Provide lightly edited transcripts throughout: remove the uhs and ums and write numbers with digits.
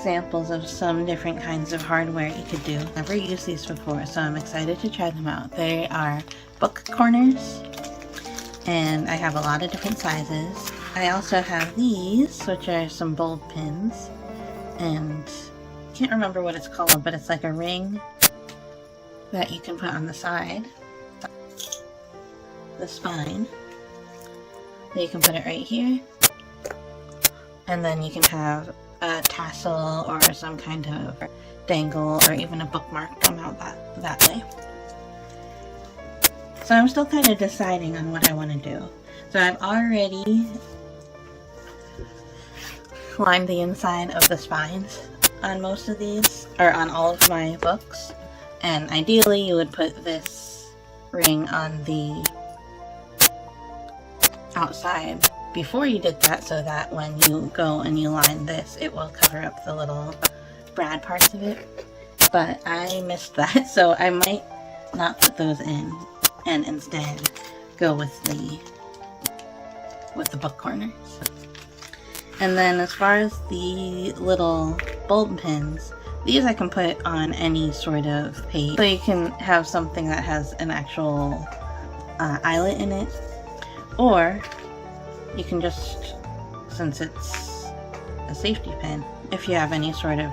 examples of some different kinds of hardware you could do. I've never used these before, so I'm excited to try them out. They are book corners, and I have a lot of different sizes. I also have these, which are some bulb pins, and I can't remember what it's called, but it's like a ring that you can put on the side, the spine. You can put it right here, and then you can have a tassel or some kind of dangle or even a bookmark come out that way. So I'm still kind of deciding on what I want to do. So I've already lined the inside of the spines on most of these, or on all of my books, and ideally you would put this ring on the outside before you did that, so that when you go and you line this, it will cover up the little brad parts of it. But I missed that, so I might not put those in and instead go with the book corners. And then as far as the little bulb pins, these I can put on any sort of page. So you can have something that has an actual eyelet in it, or you can just, since it's a safety pin, if you have any sort of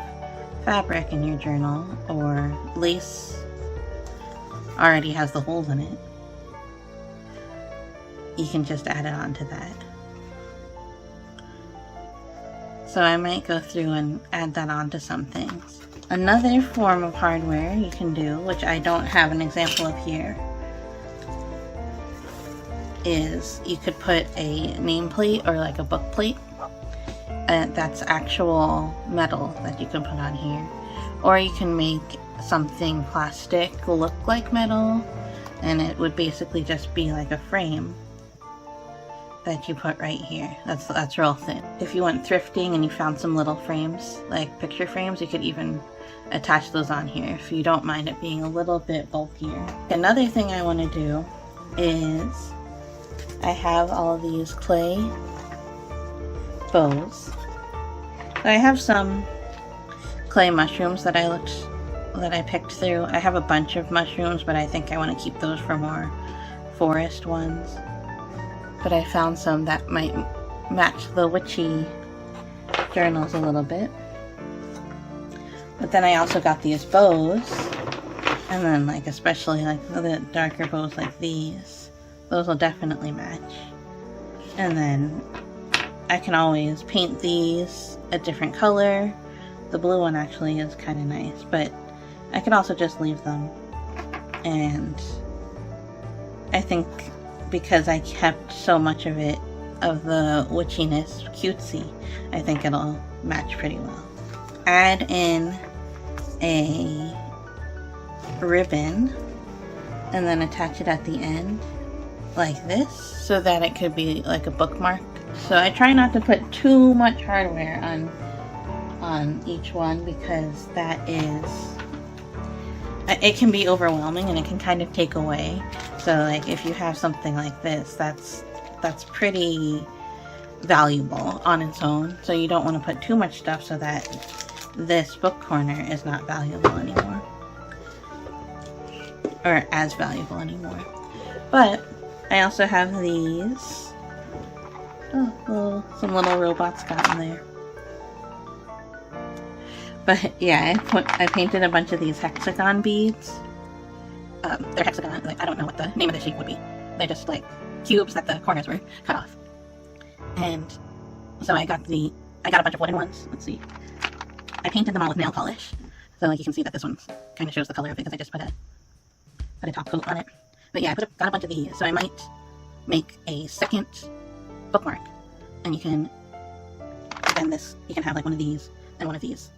fabric in your journal or lace already has the holes in it, you can just add it onto that. So I might go through and add that onto some things. Another form of hardware you can do, which I don't have an example of here, is you could put a nameplate or like a book plate that's actual metal that you can put on here, or you can make something plastic look like metal, and it would basically just be like a frame that you put right here. That's real thin. If you went thrifting and you found some little frames, like picture frames, you could even attach those on here if you don't mind it being a little bit bulkier. Another thing I want to do is I have all of these clay bows. So I have some clay mushrooms that I picked through. I have a bunch of mushrooms, but I think I want to keep those for more forest ones. But I found some that might match the Witchy journals a little bit. But then I also got these bows, and then like especially like the darker bows like these. Those will definitely match. And then I can always paint these a different color. The blue one actually is kind of nice, but I could also just leave them. And I think because I kept so much of it, of the witchiness cutesy, I think it'll match pretty well. Add in a ribbon and then attach it at the end like this, so that it could be like a bookmark. So I try not to put too much hardware on each one, because that is, it can be overwhelming and it can kind of take away. So like if you have something like this, that's pretty valuable on its own. So you don't want to put too much stuff so that this book corner is not valuable anymore, or as valuable anymore. But I also have these. Oh, some little robots got in there. But yeah, I painted a bunch of these hexagon beads. They're hexagon, like I don't know what the name of the shape would be. They're just like cubes that the corners were cut off. And so I got a bunch of wooden ones. Let's see. I painted them all with nail polish. So like you can see that this one kind of shows the color of it because I just put a top coat on it. But yeah, I got a bunch of these. So I might make a second bookmark, and you can have like one of these and one of these.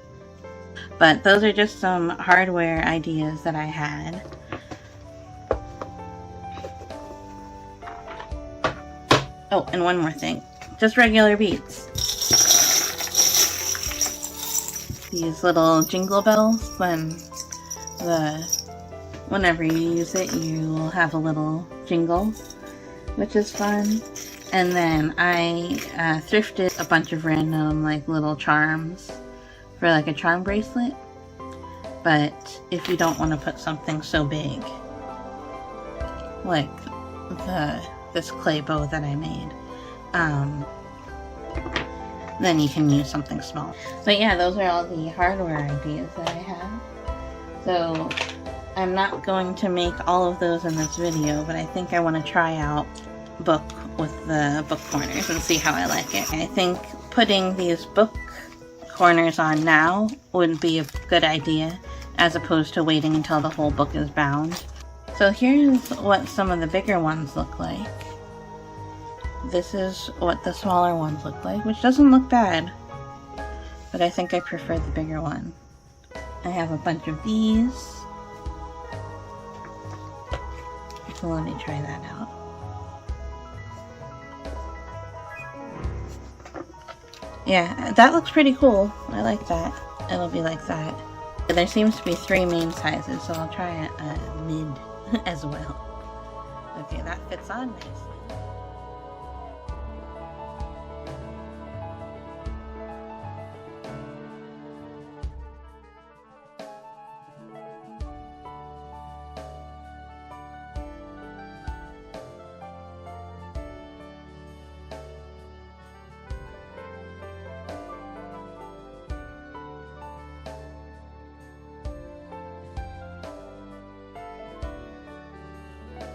But those are just some hardware ideas that I had. Oh, and one more thing. Just regular beads. These little jingle bells, whenever you use it, you will have a little jingle, which is fun. And then I thrifted a bunch of random like little charms for like a charm bracelet. But if you don't want to put something so big, like this clay bow that I made, then you can use something small. But yeah, those are all the hardware ideas that I have. So I'm not going to make all of those in this video, but I think I want to try out book with the book corners and see how I like it. I think putting these book corners on now would be a good idea, as opposed to waiting until the whole book is bound. So here's what some of the bigger ones look like. This is what the smaller ones look like, which doesn't look bad, but I think I prefer the bigger one. I have a bunch of these, so let me try that out. Yeah, that looks pretty cool. I like that. It'll be like that. There seems to be 3 main sizes, so I'll try a mid as well. Okay, that fits on nicely.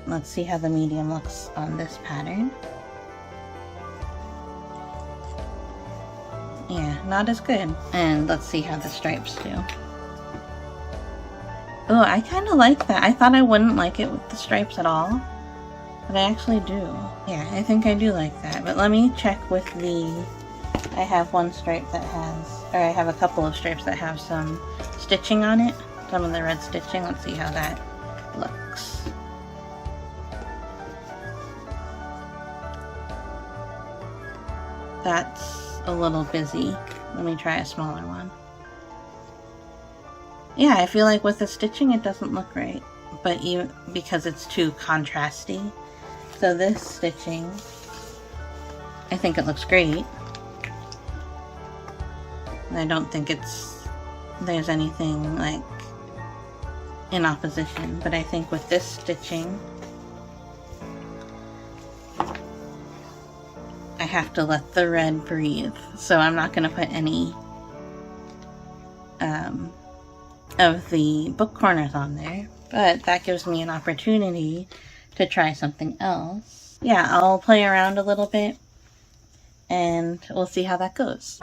Let's see how the medium looks on this pattern. Yeah, not as good. And let's see how the stripes do. Oh, I kind of like that. I thought I wouldn't like it with the stripes at all, but I actually do. Yeah, I think I do like that. But let me check with the... I have one stripe that has... Or I have a couple of stripes that have some stitching on it. Some of the red stitching. Let's see how that looks. That's a little busy. Let me try a smaller one. Yeah, I feel like with the stitching it doesn't look right, but even because it's too contrasty. So this stitching, I think it looks great. I don't think there's anything like in opposition, but I think with this stitching, I have to let the red breathe, so I'm not going to put any of the book corners on there, but that gives me an opportunity to try something else. Yeah, I'll play around a little bit and we'll see how that goes.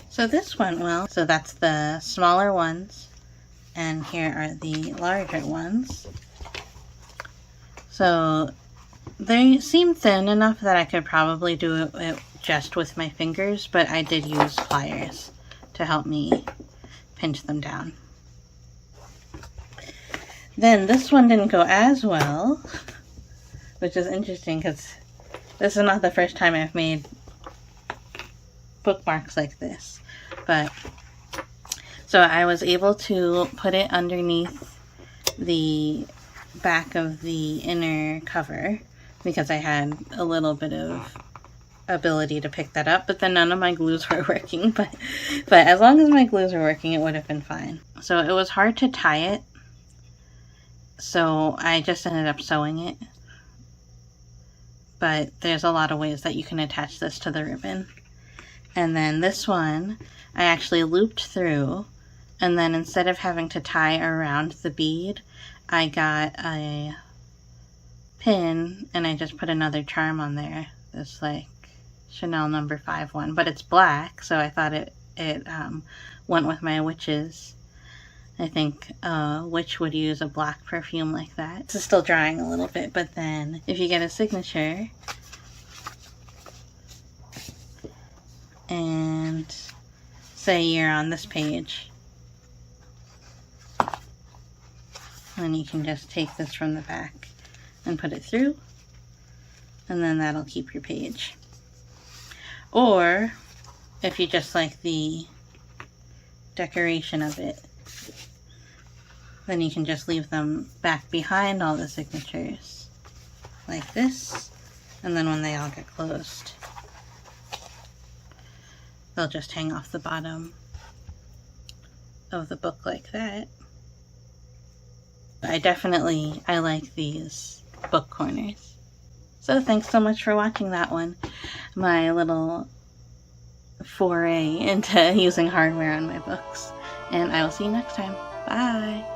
So this went well. So that's the smaller ones, and here are the larger ones. So they seem thin enough that I could probably do it just with my fingers, but I did use pliers to help me pinch them down. Then this one didn't go as well, which is interesting because this is not the first time I've made bookmarks like this. But so I was able to put it underneath the back of the inner cover because I had a little bit of ability to pick that up, but then none of my glues were working. But as long as my glues were working, it would have been fine. So it was hard to tie it, so I just ended up sewing it. But there's a lot of ways that you can attach this to the ribbon. And then this one, I actually looped through, and then instead of having to tie around the bead, I got a pin, and I just put another charm on there. This like Chanel No. 5 one, but it's black, so I thought it went with my witches. I think witch would use a black perfume like that. This is still drying a little bit, but then if you get a signature, and say you're on this page, then you can just take this from the back and put it through, and then that'll keep your page. Or if you just like the decoration of it, then you can just leave them back behind all the signatures like this, and then when they all get closed, they'll just hang off the bottom of the book like that. I like these book corners. So thanks so much for watching that one. My little foray into using hardware on my books. And I will see you next time. Bye!